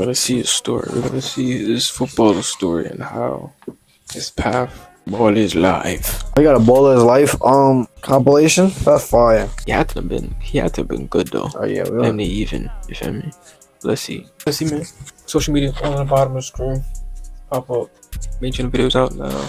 gonna see his story. We're gonna see his football story and how his path ball his life. I got a ball of his life compilation. That's fire. He had to have been good though. Oh yeah, Family even. You feel me? Let's see, man. Social media on the bottom of the screen. Pop up. Mention the videos out now.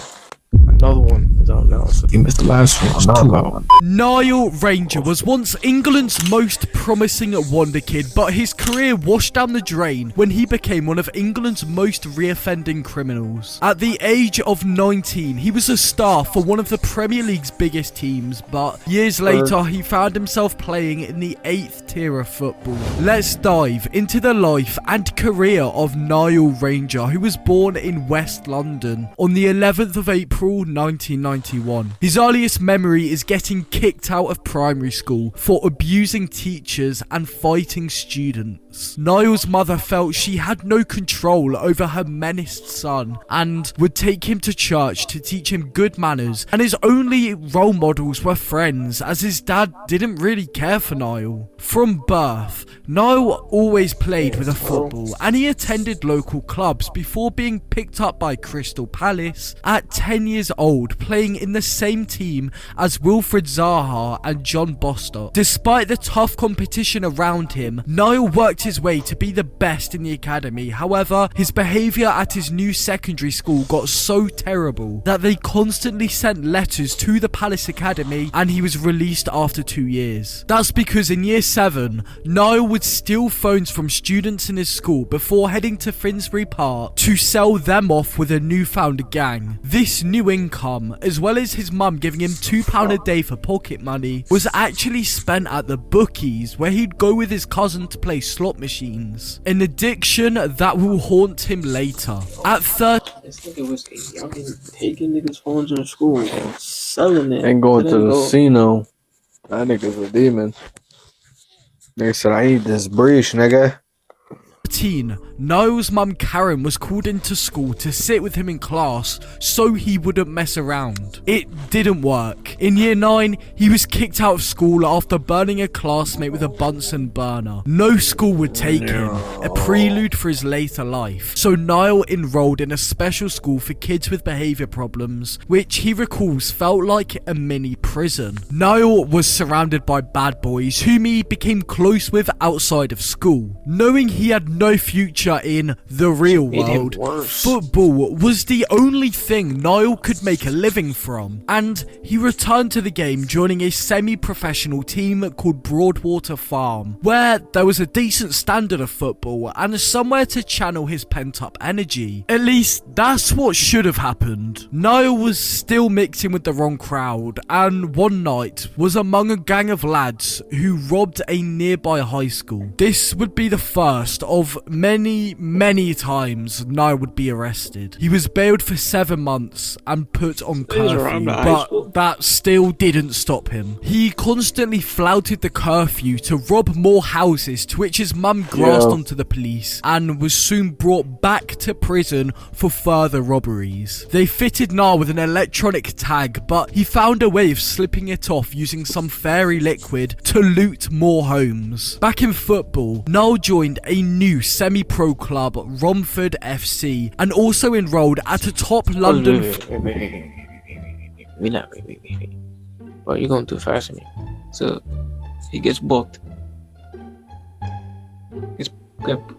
Another one is out now. So you missed the last one. It's 2 out. Niall Ranger was once England's most promising wonder kid, but his career washed down the drain when he became one of England's most reoffending criminals. At the age of 19, he was a star for one of the Premier League's biggest teams, but years later, he found himself playing in the 8th tier of football. Let's dive into the life and career of Niall Ranger, who was born in West London on the 11th of April 1991. His earliest memory is getting kicked out of primary school for abusing teachers and fighting students. Niall's mother felt she had no control over her menaced son and would take him to church to teach him good manners, and his only role models were friends, as his dad didn't really care for Niall. From birth, Niall always played with a football, and he attended local clubs before being picked up by Crystal Palace at 10 years old, playing in the same team as Wilfred Zaha and John Bostock. Despite the tough competition around him, Niall worked his way to be the best in the academy. However, his behaviour at his new secondary school got so terrible that they constantly sent letters to the Palace Academy, and he was released after 2 years. That's because in year 7, Niall would steal phones from students in his school before heading to Finsbury Park to sell them off with a newfound gang. This new income, as well as his mum giving him £2 a day for pocket money, was actually spent at the bookies, where he'd go with his cousin to play slot machines. An addiction that will haunt him later. At 30, This nigga was taking niggas' phones in school and selling it. And going to the casino. That nigga's a demon. Nigga said, I need this breach, nigga. Niall's mum Karen was called into school to sit with him in class so he wouldn't mess around. It didn't work. In year 9, he was kicked out of school after burning a classmate with a Bunsen burner. No school would take him, a prelude for his later life. So Niall enrolled in a special school for kids with behaviour problems, which he recalls felt like a mini prison. Niall was surrounded by bad boys whom he became close with outside of school. Knowing he had no future in the real world, football was the only thing Niall could make a living from, and he returned to the game joining a semi-professional team called Broadwater Farm, where there was a decent standard of football and somewhere to channel his pent-up energy. At least that's what should have happened. Niall was still mixing with the wrong crowd, and one night was among a gang of lads who robbed a nearby high school. This would be the first of many times Niall would be arrested. He was bailed for 7 months and put on curfew, but that still didn't stop him. He constantly flouted the curfew to rob more houses, to which his mum grasped onto the police and was soon brought back to prison for further robberies. They fitted Niall with an electronic tag, but he found a way of slipping it off using some fairy liquid to loot more homes. Back in football, Niall joined a new semi-pro club, Romford FC, and also enrolled at a top London... Wait. Well, you're going too fast for me. So, he gets booked.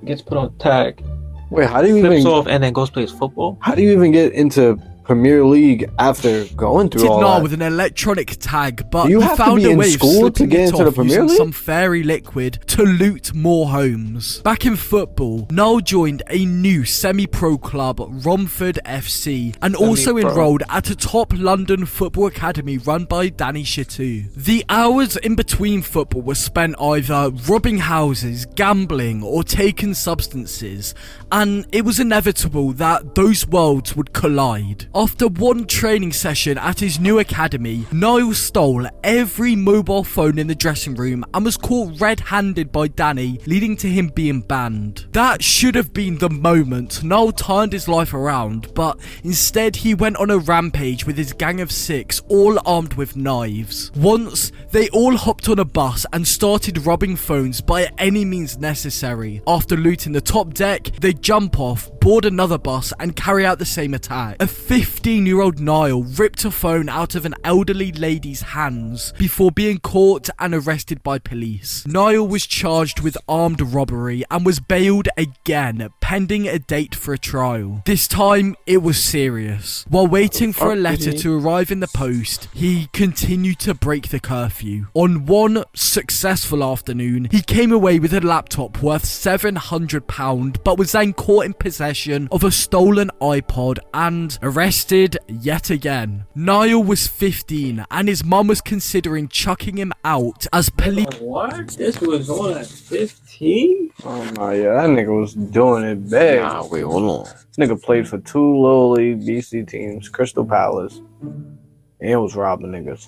Gets put on tag. Wait, how do you Flips even... off and then goes plays football? How do you even get into Premier League after going through all that? With an electronic tag, but you he have to found be a in way of school to slipping get it into the off Premier using League? some fairy liquid to loot more homes. Back in football, Niall joined a new semi-pro club, Romford FC, and also enrolled at a top London football academy run by Danny Chateau. The hours in between football were spent either robbing houses, gambling, or taking substances, and it was inevitable that those worlds would collide. After one training session at his new academy, Niall stole every mobile phone in the dressing room and was caught red-handed by Danny, leading to him being banned. That should have been the moment Niall turned his life around, but instead he went on a rampage with his gang of 6, all armed with knives. Once, they all hopped on a bus and started robbing phones by any means necessary. After looting the top deck, they jump off, board another bus and carry out the same attack. A 15-year-old Niall ripped a phone out of an elderly lady's hands before being caught and arrested by police. Niall was charged with armed robbery and was bailed again, pending a date for a trial. This time, it was serious. While waiting for a letter to arrive in the post, he continued to break the curfew. On one successful afternoon, he came away with a laptop worth £700, but was then caught in possession of a stolen iPod and arrested yet again. Niall was 15 and his mum was considering chucking him out as police. What? This was on at 15? Oh my, yeah, that nigga was doing it big. Nah, wait, hold on. This nigga played for 2 Little League BC teams, Crystal Palace, and was robbing niggas.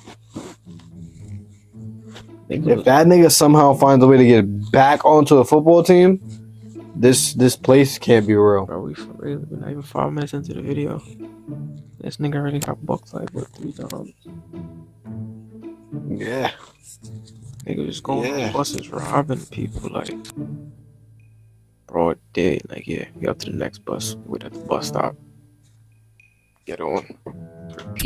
If that nigga somehow finds a way to get back onto a football team, this place can't be real. Bro, we're not even 5 minutes into the video. This nigga already got booked like, what, 3 times? Yeah. Nigga was going on buses robbing people, like, broad day. Like, yeah, get up to the next bus. Wait at the bus stop. Get on.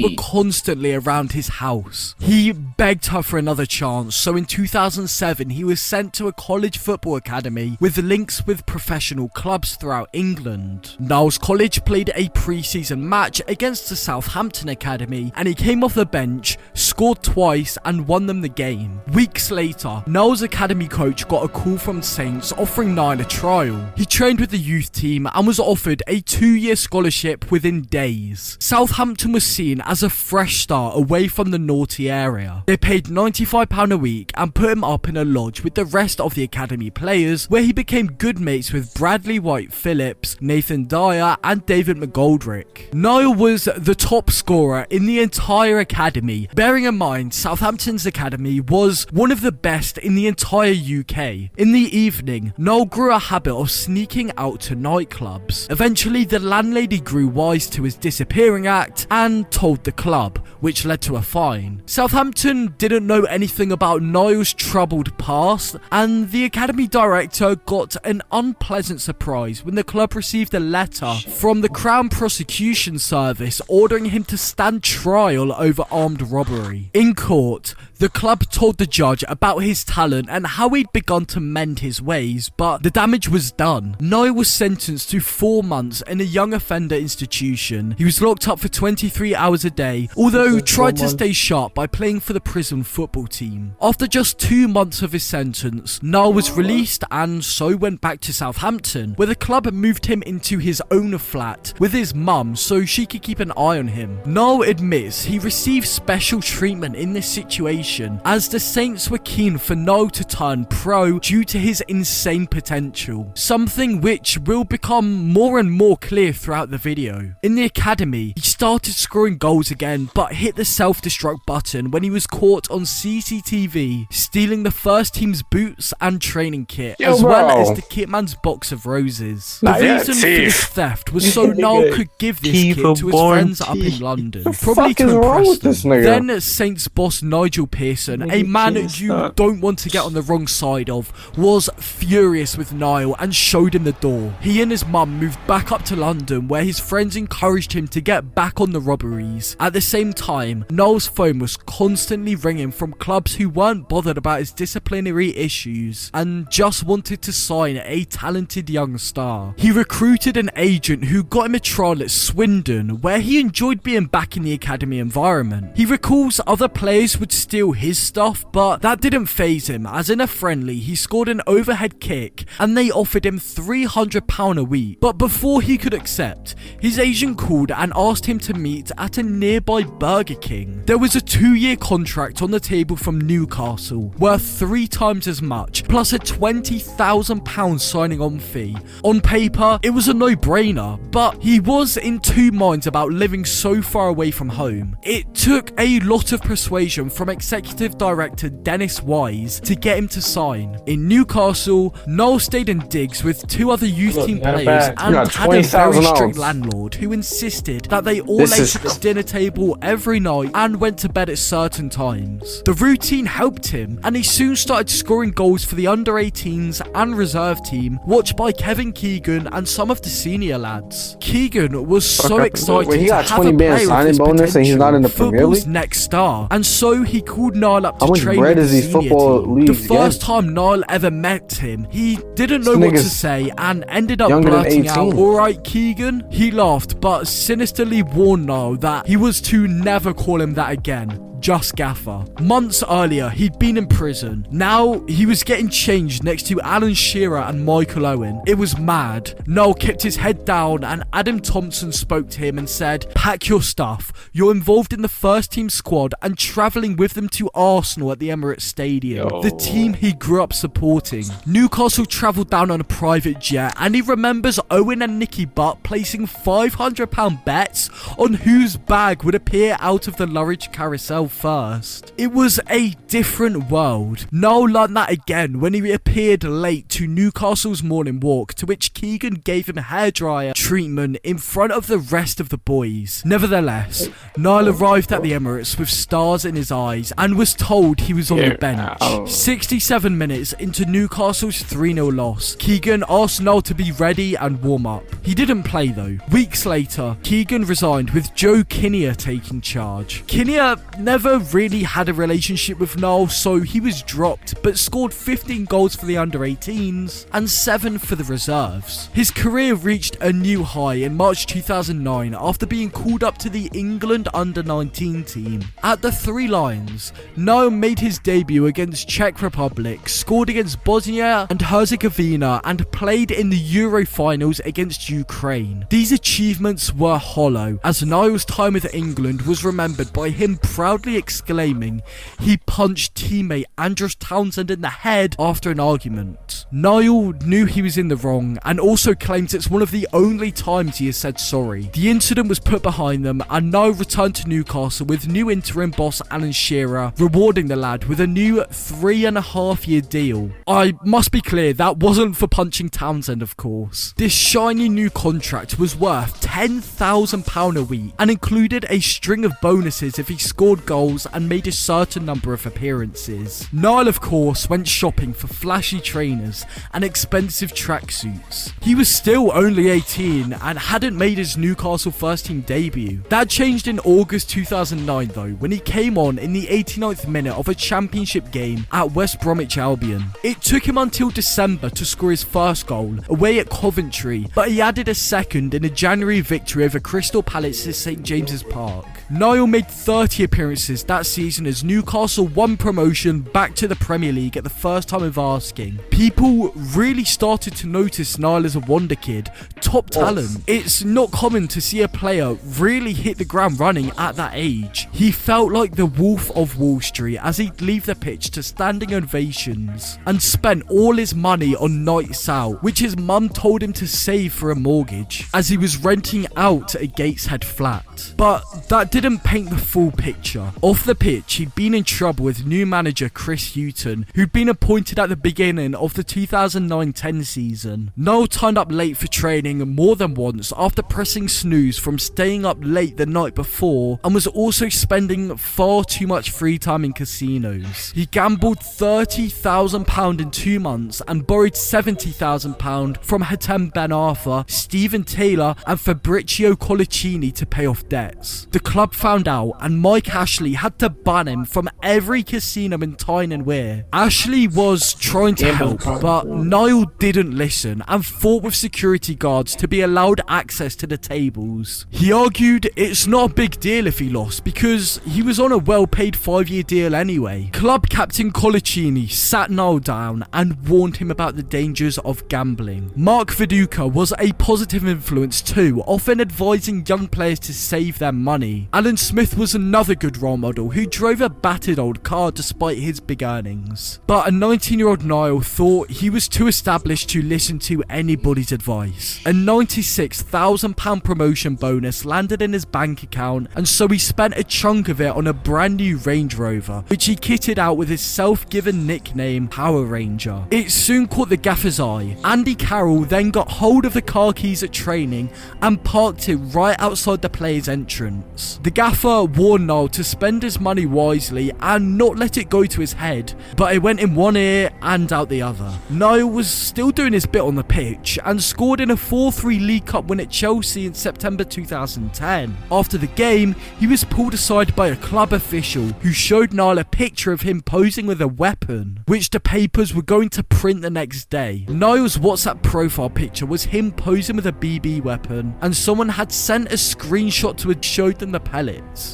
Were constantly around his house. He begged her for another chance, so in 2007 he was sent to a college football academy with links with professional clubs throughout England. Niall's college played a pre-season match against the Southampton academy and he came off the bench, scored twice and won them the game. Weeks later, Niall's academy coach got a call from Saints offering Niall a trial. He trained with the youth team and was offered a 2-year scholarship within days. Southampton was seen as a fresh start away from the naughty area. They paid £95 a week and put him up in a lodge with the rest of the academy players, where he became good mates with Bradley White Phillips, Nathan Dyer and David McGoldrick. Niall was the top scorer in the entire academy, bearing in mind Southampton's academy was one of the best in the entire UK. In the evening, Niall grew a habit of sneaking out to nightclubs. Eventually, the landlady grew wise to his disappearing act and told the club, which led to a fine. Southampton didn't know anything about Niall's troubled past, and the academy director got an unpleasant surprise when the club received a letter from the Crown Prosecution Service ordering him to stand trial over armed robbery. In court, the club told the judge about his talent and how he'd begun to mend his ways, but the damage was done. Niall was sentenced to 4 months in a young offender institution. He was locked up for 23 hours a day, although tried to stay sharp by playing for the prison football team. After just 2 months of his sentence, Niall was released and so went back to Southampton, where the club moved him into his own flat with his mum so she could keep an eye on him. Niall admits he received special treatment in this situation, as the Saints were keen for Niall to turn pro due to his insane potential, something which will become more and more clear throughout the video. In the academy, he started scoring goals again, but hit the self-destruct button when he was caught on CCTV stealing the first team's boots and training kit, as well as the kitman's box of roses. The reason for this theft was so Niall could give this kit to his friends up in London, probably to impress them. Then Saints boss Nigel Pearson, a man you don't want to get on the wrong side of, was furious with Niall and showed him the door. He and his mum moved back up to London, where his friends encouraged him to get back on the robberies. At the same time, Niall's phone was constantly ringing from clubs who weren't bothered about his disciplinary issues and just wanted to sign a talented young star. He recruited an agent who got him a trial at Swindon, where he enjoyed being back in the academy environment. He recalls other players would steal his stuff, but that didn't faze him, as in a friendly he scored an overhead kick and they offered him £300 a week. But before he could accept, his agent called and asked him to meet at a a nearby Burger King. There was a 2-year contract on the table from Newcastle, worth 3 times as much, plus a £20,000 signing on fee. On paper, it was a no-brainer, but he was in two minds about living so far away from home. It took a lot of persuasion from executive director Dennis Wise to get him to sign. In Newcastle, Noel stayed in digs with 2 other youth team players and had a very strict landlord who insisted that they all ate at the dinner table every night and went to bed at certain times. The routine helped him, and he soon started scoring goals for the under-18s and reserve team, watched by Kevin Keegan and some of the senior lads. Keegan was so excited he got to have a player of his bonus and he's not in the Premier League? football's next star, and so he called Niall up to How much train bread with is the these senior football team. leagues The first time Niall ever met him, he didn't know what to say and ended up blurting out, "Alright, Keegan." He laughed, but sinisterly warned Niall that he was to never call him that again. Just Gaffer. Months earlier, he'd been in prison. Now, he was getting changed next to Alan Shearer and Michael Owen. It was mad. Noel kept his head down and Adam Thompson spoke to him and said, "Pack your stuff. You're involved in the first team squad and travelling with them to Arsenal at the Emirates Stadium." The team he grew up supporting. Newcastle travelled down on a private jet, and he remembers Owen and Nicky Butt placing £500 bets on whose bag would appear out of the luggage carousel first. It was a different world. Noel learned that again when he appeared late to Newcastle's morning walk, to which Keegan gave him hairdryer treatment in front of the rest of the boys. Nevertheless, Niall arrived at the Emirates with stars in his eyes and was told he was on the bench. 67 minutes into Newcastle's 3-0 loss, Keegan asked Noel to be ready and warm up. He didn't play though. Weeks later, Keegan resigned with Joe Kinnear taking charge. Kinnear never really had a relationship with Noel, so he was dropped, but scored 15 goals for the under-18s and 7 for the reserves. His career reached a new high in March 2009 after being called up to the England under-19 team. At the Three Lions, Noel made his debut against Czech Republic, scored against Bosnia and Herzegovina, and played in the Euro finals against Ukraine. These achievements were hollow, as Niall's time with England was remembered by him proudly exclaiming he punched teammate Andros Townsend in the head after an argument. Niall knew he was in the wrong and also claims it's one of the only times he has said sorry. The incident was put behind them, and Niall returned to Newcastle with new interim boss Alan Shearer, rewarding the lad with a new 3.5-year deal. I must be clear, that wasn't for punching Townsend, of course. This shiny new contract was worth £10,000 a week and included a string of bonuses if he scored goals and made a certain number of appearances. Niall, of course, went shopping for flashy trainers and expensive tracksuits. He was still only 18 and hadn't made his Newcastle first team debut. That changed in August 2009 though, when he came on in the 89th minute of a championship game at West Bromwich Albion. It took him until December to score his first goal away at Coventry, but he added a second in a January victory over Crystal Palace at St James's Park. Niall made 30 appearances that season as Newcastle won promotion back to the Premier League at the first time of asking. People really started to notice Niall as a wonder kid, top talent. It's not common to see a player really hit the ground running at that age. He felt like the Wolf of Wall Street as he'd leave the pitch to standing ovations and spent all his money on nights out, which his mum told him to save for a mortgage, as he was renting out a Gateshead flat. But that didn't paint the full picture. Off the pitch, he'd been in trouble with new manager Chris Hughton, who'd been appointed at the beginning of the 2009-10 season. Niall turned up late for training more than once after pressing snooze from staying up late the night before, and was also spending far too much free time in casinos. He gambled £30,000 in 2 months and borrowed £70,000 from Hatem Ben Arfa, Stephen Taylor and Fabrizio Collicini to pay off debts. The club found out and Mike Ashley had to ban him from every casino in Tyne and Wear. Ashley was trying to help, but Niall didn't listen and fought with security guards to be allowed access to the tables. He argued it's not a big deal if he lost because he was on a well-paid 5-year deal anyway. Club captain Collicini sat Niall down and warned him about the dangers of gambling. Mark Viduka was a positive influence too, often advising young players to save their money. Alan Smith was another good role model who drove a battered old car despite his big earnings. But a 19-year-old Niall thought he was too established to listen to anybody's advice. A £96,000 promotion bonus landed in his bank account, and so he spent a chunk of it on a brand new Range Rover, which he kitted out with his self-given nickname Power Ranger. It soon caught the gaffer's eye. Andy Carroll then got hold of the car keys at training and parked it right outside the player's entrance. The gaffer warned Niall to spend his money wisely and not let it go to his head, but it went in one ear and out the other. Niall was still doing his bit on the pitch and scored in a 4-3 League Cup win at Chelsea in September 2010. After the game, he was pulled aside by a club official who showed Niall a picture of him posing with a weapon, which the papers were going to print the next day. Niall's WhatsApp profile picture was him posing with a BB weapon, and someone had sent a screenshot to it showed them the pellets.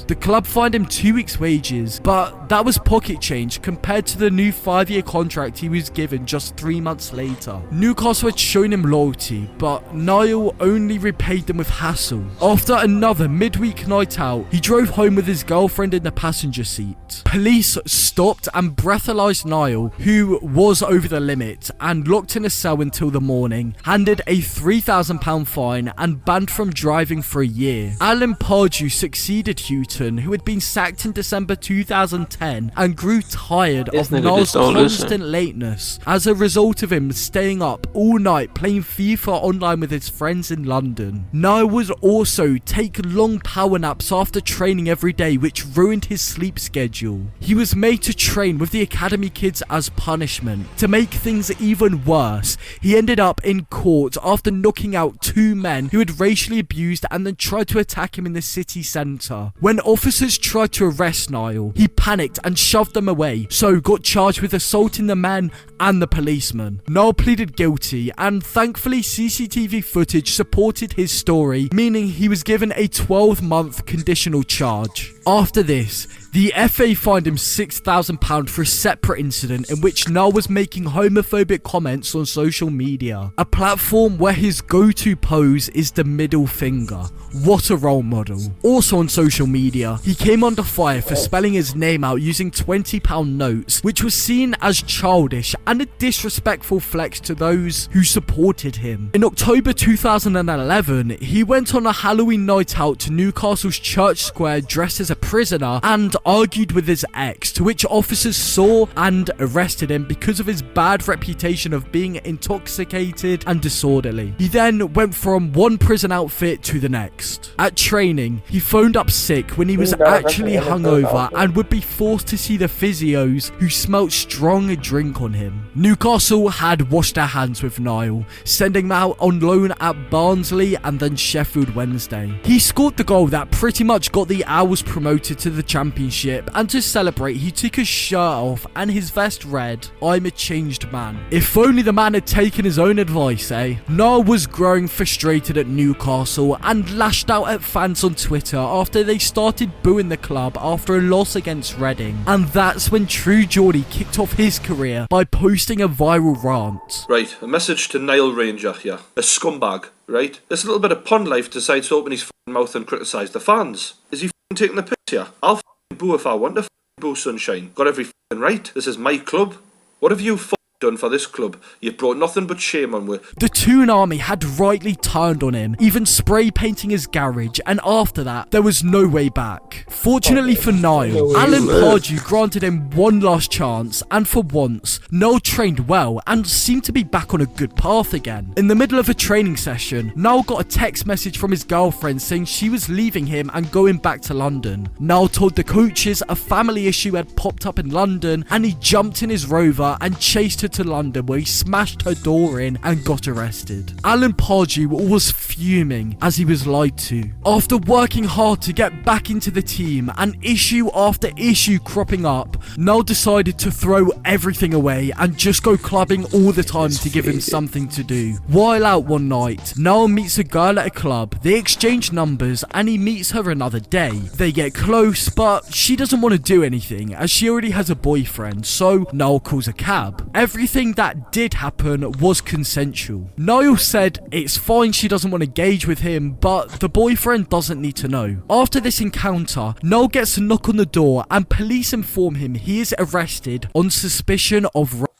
The club fined him 2 weeks' wages, but that was pocket change compared to the new 5-year contract he was given just 3 months later. Newcastle had shown him loyalty, but Niall only repaid them with hassle. After another midweek night out, he drove home with his girlfriend in the passenger seat. Police stopped and breathalyzed Niall, who was over the limit, and locked in a cell until the morning, handed a £3,000 fine and banned from driving for a year. Alan Pardew succeeded Houghton, who had been sacked in December 2010 and grew tired of Niall's constant lateness as a result of him staying up all night playing FIFA online with his friends in London. Niall would also take long power naps after training every day, which ruined his sleep schedule. He was made to train with the academy kids as punishment. To make things even worse, he ended up in court after knocking out 2 men who had racially abused and then tried to attack him in the city centre. When officers tried to arrest Niall, he panicked and shoved them away, so got charged with assaulting the men and the policeman. Niall pleaded guilty, and thankfully CCTV footage supported his story, meaning he was given a 12-month conditional charge. After this, the FA fined him £6,000 for a separate incident in which Niall was making homophobic comments on social media, a platform where his go-to pose is the middle finger. What a role model. Also on social media, he came under fire for spelling his name out using £20 notes, which was seen as childish and a disrespectful flex to those who supported him. In October 2011, he went on a Halloween night out to Newcastle's Church Square dressed as a prisoner and argued with his ex, to which officers saw and arrested him because of his bad reputation of being intoxicated and disorderly. He then went from one prison outfit to the next. At training, he phoned up sick when he was actually hungover and would be forced to see the physios who smelt strong drink on him. Newcastle had washed their hands with Niall, sending him out on loan at Barnsley and then Sheffield Wednesday. He scored the goal that pretty much got the Owls promoted to the Championship, and to celebrate he took his shirt off and his vest read, "I'm a changed man." If only the man had taken his own advice, eh? Niall was growing frustrated at Newcastle and lashed out at fans on Twitter after they started booing the club after a loss against Reading, and that's when True Geordie kicked off his career by posting a viral rant. Right, a message to Niall Ranger here, a scumbag, right? This little bit of pond life decides to open his mouth and criticise the fans. Is he taking the piss here? I'll boo if I want to boo, sunshine. Got every right. This is my club. What have you done for this club? You've brought nothing but shame on me. The Toon Army had rightly turned on him, even spray painting his garage, and after that, there was no way back. Fortunately for Niall, Alan Pardew granted him one last chance, and for once, Niall trained well and seemed to be back on a good path again. In the middle of a training session, Niall got a text message from his girlfriend saying she was leaving him and going back to London. Niall told the coaches a family issue had popped up in London, and he jumped in his Rover and chased her to London, where he smashed her door in and got arrested. Alan Pardew was fuming as he was lied to. After working hard to get back into the team and issue after issue cropping up, Niall decided to throw everything away and just go clubbing all the time to give him something to do. While out one night, Niall meets a girl at a club. They exchange numbers and he meets her another day. They get close, but she doesn't want to do anything as she already has a boyfriend, so Niall calls a cab. Every everything that did happen was consensual. Niall said it's fine she doesn't want to engage with him, but the boyfriend doesn't need to know. After this encounter, Niall gets a knock on the door and police inform him he is arrested on suspicion of rape.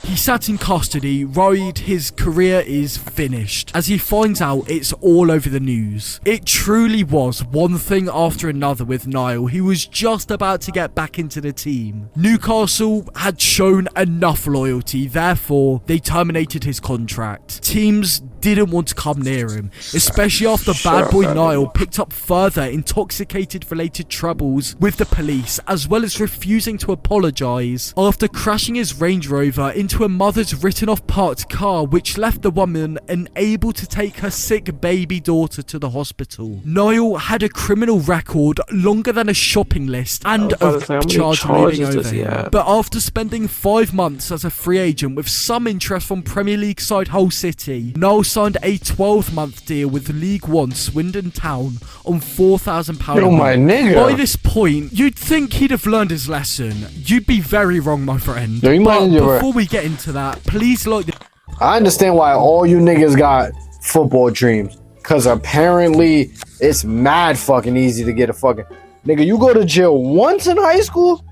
He sat in custody, worried his career is finished, as he finds out it's all over the news. It truly was one thing after another with Niall. He was just about to get back into the team. Newcastle had shown enough loyalty, therefore they terminated his contract. Teams didn't want to come near him, especially after bad boy Niall picked up further intoxicated related troubles with the police, as well as refusing to apologise after crashing his Range Rover into a mother's written off parked car, which left the woman unable to take her sick baby daughter to the hospital. Niall had a criminal record longer than a shopping list and a charge looming over him. But after spending 5 months as a free agent with some interest from Premier League side Hull City, Niall signed a 12-month deal with League One Swindon Town on £4,000. Yo, my nigga. By this point, you'd think he'd have learned his lesson. You'd be very wrong, my friend. Yo, But before we get into that, please like the... I understand why all you niggas got football dreams. Cause apparently it's mad fucking easy to get a fucking... Nigga, you go to jail once in high school?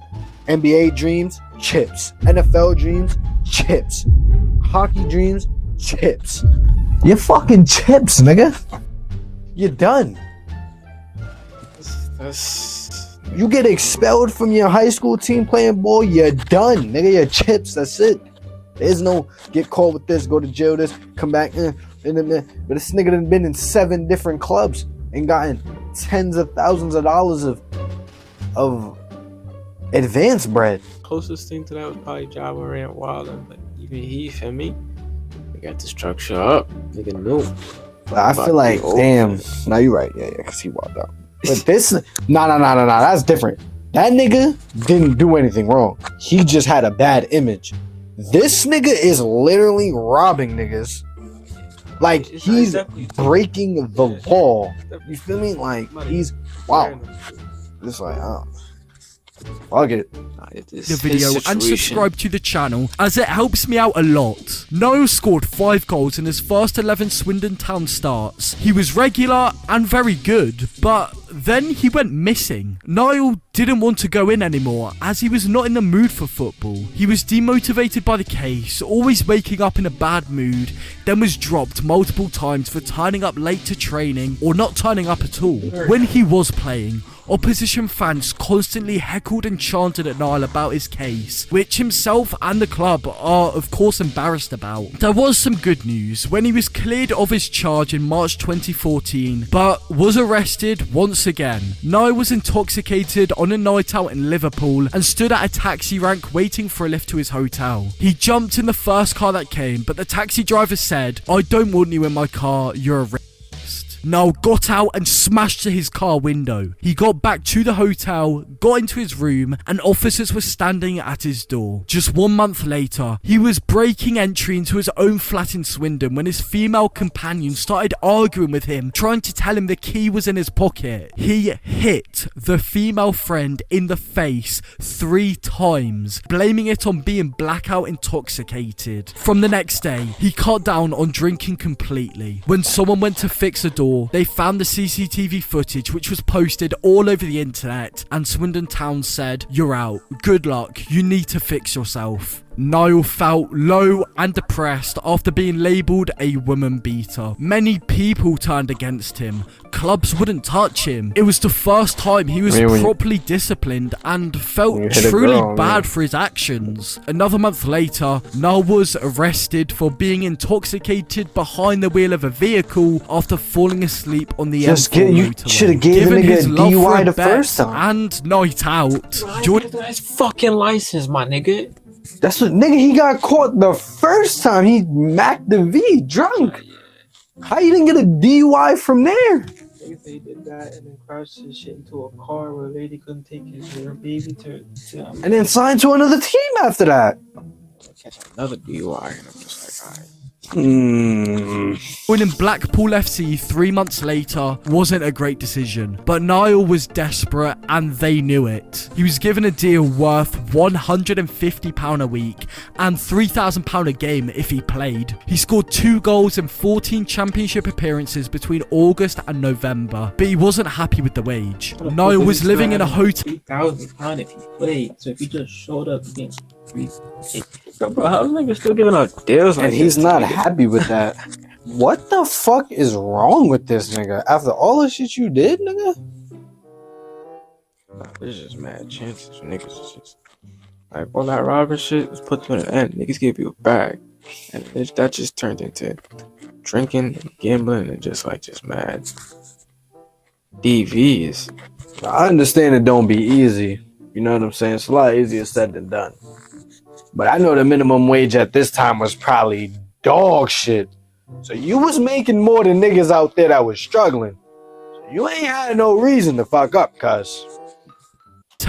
NBA dreams, chips. NFL dreams, chips. Hockey dreams, chips. You're fucking chips, nigga. You're done. You get expelled from your high school team playing ball, you're done. Nigga, you're chips, that's it. There's no get caught with this, go to jail this, come back, but this nigga done been in 7 different clubs and gotten tens of thousands of dollars of advance bread. Closest thing to that was probably Java Rant Wilder, but even he, feel me? They got the structure up. Nigga knew. I feel like, damn. Nah, you right. Yeah, because he walked out. But this, nah. That's different. That nigga didn't do anything wrong. He just had a bad image. This nigga is literally robbing niggas. Like, he's breaking the law. You feel me? Like, he's, wow. It's like, fuck it. The video and subscribe to the channel, as it helps me out a lot. Niall scored 5 goals in his first 11 Swindon Town starts. He was regular and very good, but then he went missing. Niall didn't want to go in anymore, as he was not in the mood for football. He was demotivated by the case, always waking up in a bad mood, then was dropped multiple times for turning up late to training or not turning up at all. When he was playing, opposition fans constantly heckled and chanted at Niall about his case, which himself and the club are of course embarrassed about. There was some good news when he was cleared of his charge in March 2014, but was arrested once again. Niall was intoxicated on a night out in Liverpool and stood at a taxi rank waiting for a lift to his hotel. He jumped in the first car that came, but the taxi driver said, "I don't want you in my car, you're a rapist." Niall got out and smashed his car window. He got back to the hotel, got into his room, and officers were standing at his door. Just 1 month later, he was breaking entry into his own flat in Swindon when his female companion started arguing with him, trying to tell him the key was in his pocket. He hit the female friend in the face 3 times, blaming it on being blackout intoxicated. From the next day, he cut down on drinking completely. When someone went to fix a door, they found the CCTV footage, which was posted all over the internet, and Swindon Town said, "You're out. Good luck. You need to fix yourself." Niall felt low and depressed after being labelled a woman beater. Many people turned against him. Clubs wouldn't touch him. It was the first time he was properly disciplined and felt truly bad for his actions. Another month later, Niall was arrested for being intoxicated behind the wheel of a vehicle after falling asleep on the M4 you should have given his DUI the first time. And night out. That's fucking license, my nigga. That's what, nigga, he got caught the first time. He macked the V drunk. How you didn't get a DUI from there? They did that and then crashed his shit into a car where a lady couldn't take her baby to and then signed to another team after that. catch another DUI, and I'm just like, alright. Joining Blackpool FC 3 months later wasn't a great decision, but Niall was desperate and they knew it. He was given a deal worth £150 a week and £3,000 a game if he played. He scored 2 goals in 14 championship appearances between August and November, but he wasn't happy with the wage. Niall was living in a hotel. £3,000 if he played, so if he just showed up again. Bro, how's niggas still giving out deals like And he's not happy with that. What the fuck is wrong with this nigga? After all the shit you did, nigga? There's just mad chances for niggas is just like all that robbing shit was put to an end. Niggas gave you a bag, and that just turned into drinking and gambling and just mad DVs. I understand it don't be easy. You know what I'm saying? It's a lot easier said than done. But I know the minimum wage at this time was probably dog shit. So you was making more than niggas out there that was struggling. So you ain't had no reason to fuck up, cuz.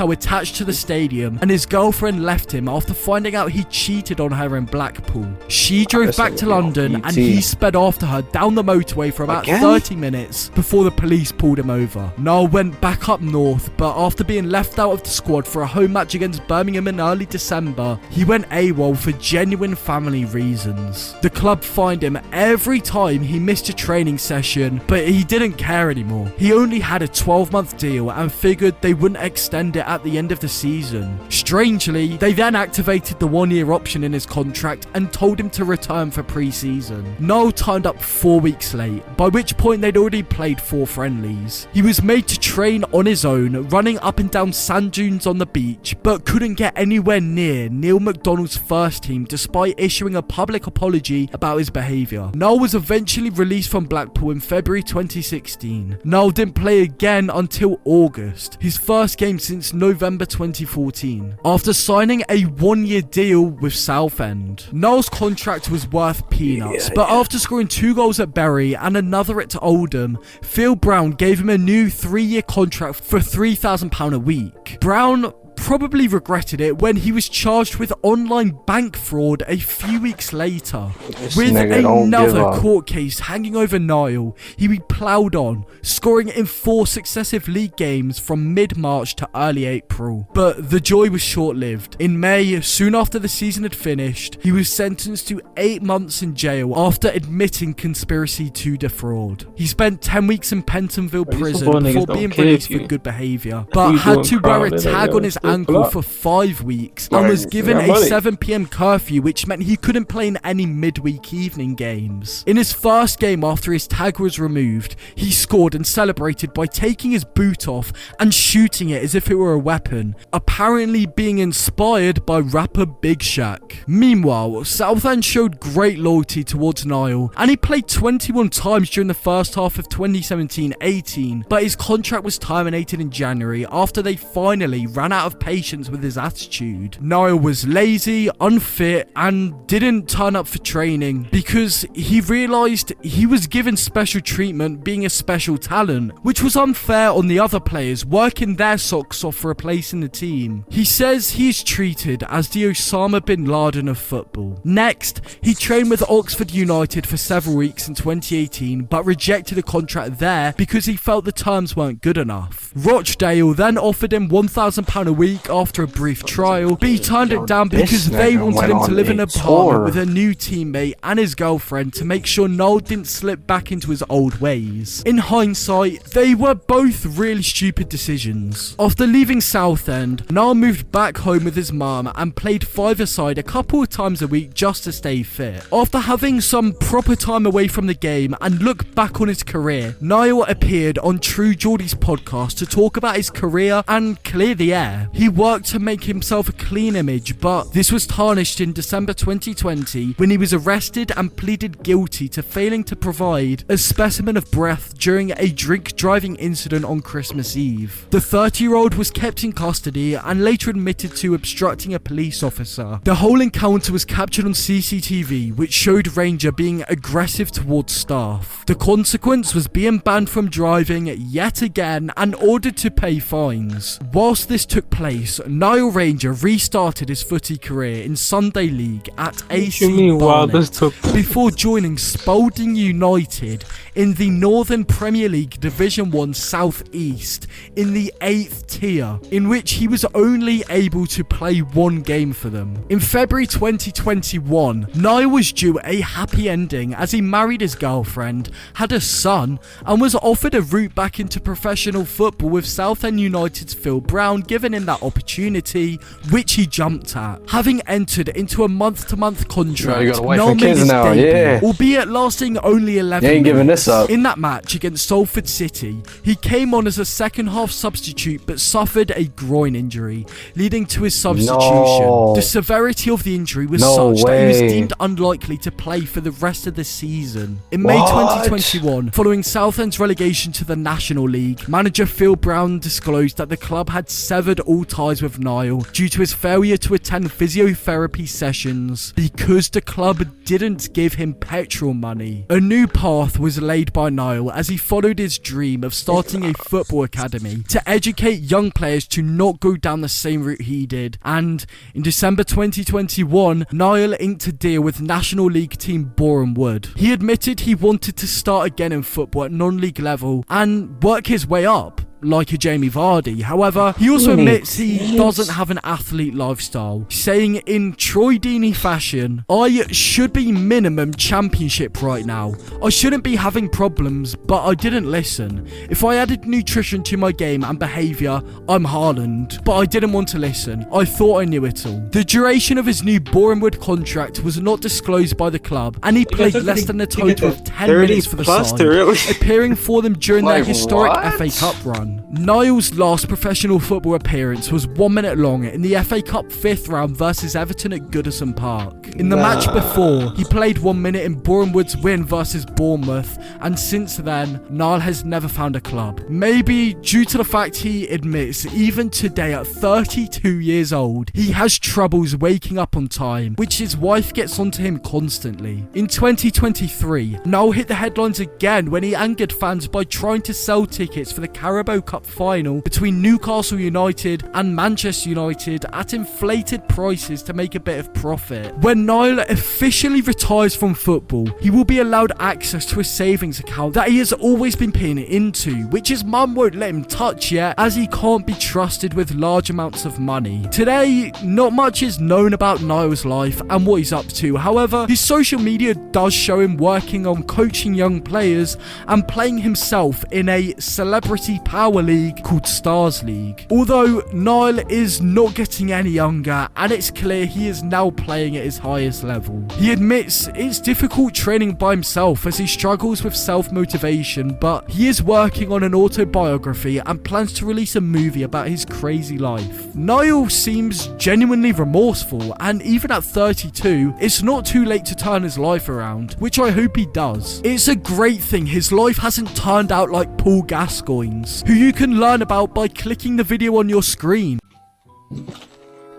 Attached to the stadium, and his girlfriend left him after finding out he cheated on her in Blackpool. She drove back to London and he sped after her down the motorway for about 30 minutes before the police pulled him over. Niall went back up north, but after being left out of the squad for a home match against Birmingham in early December, he went AWOL for genuine family reasons. The club fined him every time he missed a training session, but he didn't care anymore. He only had a 12-month deal and figured they wouldn't extend it at the end of the season. Strangely, they then activated the 1-year option in his contract and told him to return for pre-season. Niall turned up 4 weeks late, by which point they'd already played 4 friendlies. He was made to train on his own, running up and down sand dunes on the beach, but couldn't get anywhere near Neil McDonald's first team despite issuing a public apology about his behaviour. Niall was eventually released from Blackpool in February 2016. Niall didn't play again until August, his first game since November 2014, after signing a 1-year deal with Southend. Niall's contract was worth peanuts, but after scoring 2 goals at Bury and another at Oldham, Phil Brown gave him a new 3-year contract for £3,000 a week. Brown probably regretted it when he was charged with online bank fraud a few weeks later. With another court case hanging over Niall, he ploughed on, scoring in 4 successive league games from mid-March to early April. But the joy was short-lived. In May, soon after the season had finished, he was sentenced to 8 months in jail after admitting conspiracy to defraud. He spent 10 weeks in Pentonville prison before being released for good behaviour, but had to wear a tag on his ankle for 5 weeks and was given a 7 PM curfew, which meant he couldn't play in any midweek evening games. In his first game after his tag was removed, he scored and celebrated by taking his boot off and shooting it as if it were a weapon, apparently being inspired by rapper Big Shaq. Meanwhile, Southend showed great loyalty towards Niall, and he played 21 times during the first half of 2017-18, but his contract was terminated in January after they finally ran out of patience with his attitude. Niall was lazy, unfit, and didn't turn up for training because he realised he was given special treatment being a special talent, which was unfair on the other players working their socks off for a place in the team. He says he is treated as the Osama bin Laden of football. Next, he trained with Oxford United for several weeks in 2018 but rejected a contract there because he felt the terms weren't good enough. Rochdale then offered him £1,000 a week after a brief trial, but he turned it down because they wanted him to live in an apartment with a new teammate and his girlfriend to make sure Niall didn't slip back into his old ways. In hindsight, they were both really stupid decisions. After leaving Southend, Niall moved back home with his mum and played five-a-side a couple of times a week just to stay fit. After having some proper time away from the game and look back on his career, Niall appeared on True Geordie's podcast to talk about his career and clear the air. He worked to make himself a clean image, but this was tarnished in December 2020 when he was arrested and pleaded guilty to failing to provide a specimen of breath during a drink driving incident on Christmas Eve. The 30-year-old was kept in custody and later admitted to obstructing a police officer. The whole encounter was captured on CCTV, which showed Ranger being aggressive towards staff. The consequence was being banned from driving yet again and ordered to pay fines. Whilst this took place place, Niall Ranger restarted his footy career in Sunday League at What you AC mean, wow, this Barnet took before joining Spalding United in the Northern Premier League Division 1 South East in the 8th tier, in which he was only able to play one game for them. In February 2021, Niall was due a happy ending as he married his girlfriend, had a son, and was offered a route back into professional football with Southend United's Phil Brown giving him that opportunity, which he jumped at. Having entered into a month-to-month contract, you got a wife Niall and made kids his now, debut, yeah. albeit lasting only 11 You ain't giving minutes. this up. In that match against Salford City, he came on as a second-half substitute but suffered a groin injury, leading to his substitution. No. The severity of the injury was No such that he was way. deemed unlikely to play for the rest of the season. In May What? 2021, following Southend's relegation to the National League, manager Phil Brown disclosed that the club had severed all ties with Niall due to his failure to attend physiotherapy sessions because the club didn't give him petrol money. A new path was laid by Niall as he followed his dream of starting a football academy to educate young players to not go down the same route he did. And in December 2021, Niall inked a deal with National League team Boreham Wood. He admitted he wanted to start again in football at non-league level and work his way up, like a Jamie Vardy. However, he also admits he doesn't have an athlete lifestyle, saying in Troy Deeney fashion, "I should be minimum championship right now. I shouldn't be having problems, but I didn't listen. If I added nutrition to my game and behaviour, I'm Haaland. But I didn't want to listen. I thought I knew it all." The duration of his new Boreham Wood contract was not disclosed by the club, and he played less than a total of 10 minutes for the side, appearing for them during their Like, historic what? FA Cup run. Niall's last professional football appearance was 1 minute long in the FA Cup 5th round versus Everton at Goodison Park. In the match before, he played 1 minute in Boreham Wood's win versus Bournemouth, and since then, Niall has never found a club. Maybe due to the fact he admits even today at 32 years old, he has troubles waking up on time, which his wife gets onto him constantly. In 2023, Niall hit the headlines again when he angered fans by trying to sell tickets for the Carabao Cup final between Newcastle United and Manchester United at inflated prices to make a bit of profit. When Niall officially retires from football, he will be allowed access to a savings account that he has always been paying into, which his mum won't let him touch yet, as he can't be trusted with large amounts of money. Today, not much is known about Niall's life and what he's up to. However, his social media does show him working on coaching young players and playing himself in a celebrity power league called Stars League. Although Niall is not getting any younger, and it's clear he is now playing at his highest level. He admits it's difficult training by himself as he struggles with self-motivation, but he is working on an autobiography and plans to release a movie about his crazy life. Niall seems genuinely remorseful, and even at 32, it's not too late to turn his life around, which I hope he does. It's a great thing his life hasn't turned out like Paul Gascoigne's, who you can learn about by clicking the video on your screen.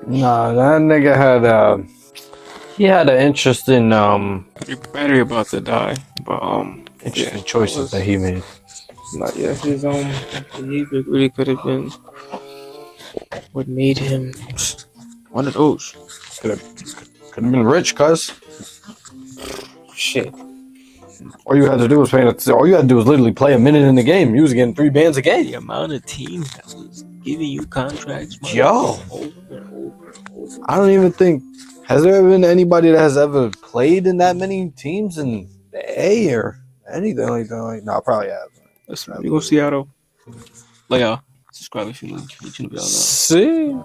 Nah, that nigga had he had an interesting your battery about to die, but interesting choices that he made. not yet. His behavior really could have been what made him one of those. Could have been rich, cuz. Shit. All you had to do was all you had to do was literally play a minute in the game. You was getting 3 bands a game. The amount of teams that was giving you contracts, Yo. over and over and over. I don't even think has there ever been anybody that has ever played in that many teams in the A or anything like that. Like, no, probably have. Listen, we go Seattle. Like, subscribe if you need to be on that. See.